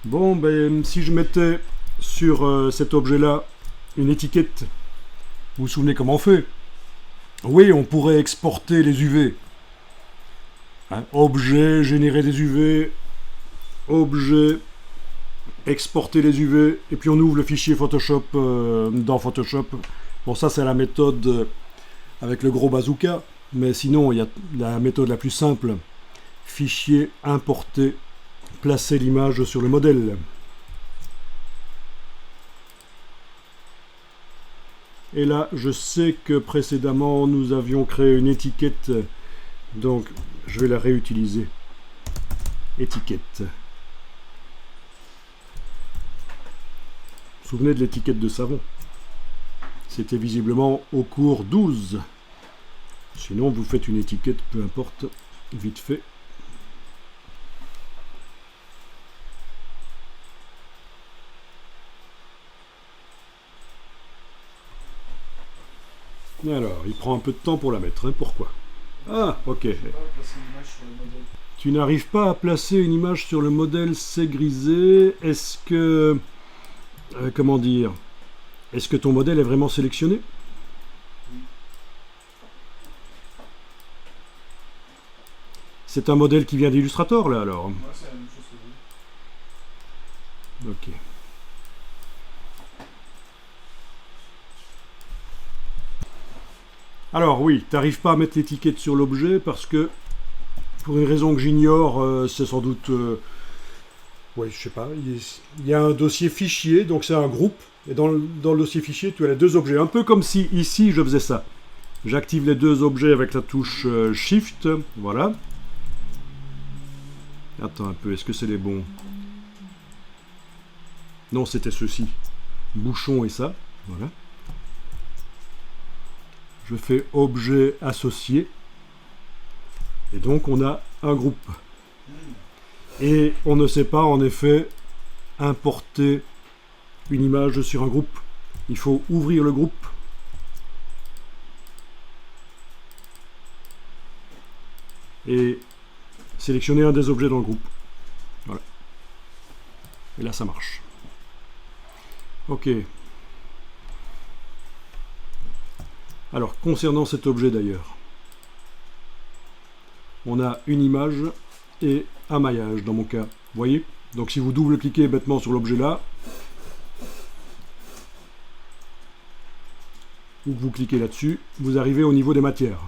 Bon, ben, si je mettais sur cet objet-là une étiquette, vous vous souvenez comment on fait? Oui, on pourrait exporter les UV. Hein, objet, générer des UV, objet, exporter les UV, et puis on ouvre le fichier Photoshop dans Photoshop. Bon, ça c'est la méthode avec le gros bazooka, mais sinon il y a la méthode la plus simple. Fichier, importer, placer l'image sur le modèle. Et là, je sais que précédemment, nous avions créé une étiquette, donc je vais la réutiliser. Étiquette. Vous vous souvenez de l'étiquette de savon? C'était visiblement au cours 12. Sinon, vous faites une étiquette, peu importe, vite fait. Alors, il prend un peu de temps pour la mettre, hein, pourquoi? Ah, ok. Tu n'arrives pas à placer une image sur le modèle, c'est grisé. Est-ce que... comment dire? Est-ce que ton modèle est vraiment sélectionné? C'est un modèle qui vient d'Illustrator, là, alors? Ouais, c'est la même chose que vous. Ok. Alors oui, t'arrives pas à mettre l'étiquette sur l'objet parce que, pour une raison que j'ignore, c'est sans doute... oui, je sais pas, il y a un dossier fichier, donc c'est un groupe, et dans le dossier fichier, tu as les deux objets. Un peu comme si, ici, je faisais ça. J'active les deux objets avec la touche Shift, voilà. Attends un peu, est-ce que c'est les bons? Non, c'était ceci. Bouchon et ça, voilà. Je fais objet associé. Et donc on a un groupe. Et on ne sait pas en effet importer une image sur un groupe. Il faut ouvrir le groupe. Et sélectionner un des objets dans le groupe. Voilà. Et là ça marche. Ok. Alors, concernant cet objet d'ailleurs, on a une image et un maillage dans mon cas. Vous voyez? Donc si vous double-cliquez bêtement sur l'objet là, ou que vous cliquez là-dessus, vous arrivez au niveau des matières.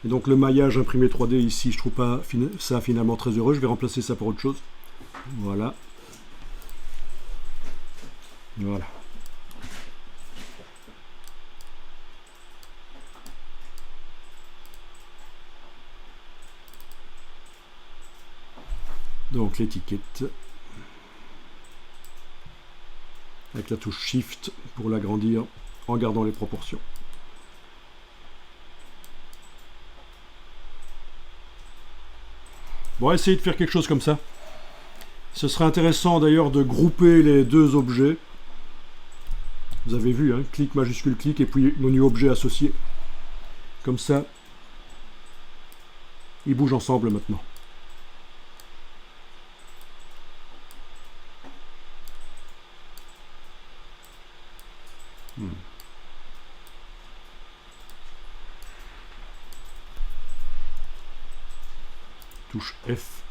Et donc le maillage imprimé 3D ici, je trouve pas ça finalement très heureux. Je vais remplacer ça par autre chose. Voilà. Voilà. Donc l'étiquette avec la touche Shift pour l'agrandir en gardant les proportions. Bon, essayez de faire quelque chose comme ça. Ce serait intéressant d'ailleurs de grouper les deux objets. Vous avez vu, hein, clic majuscule clic et puis menu objet associé. Comme ça, ils bougent ensemble maintenant. Touche F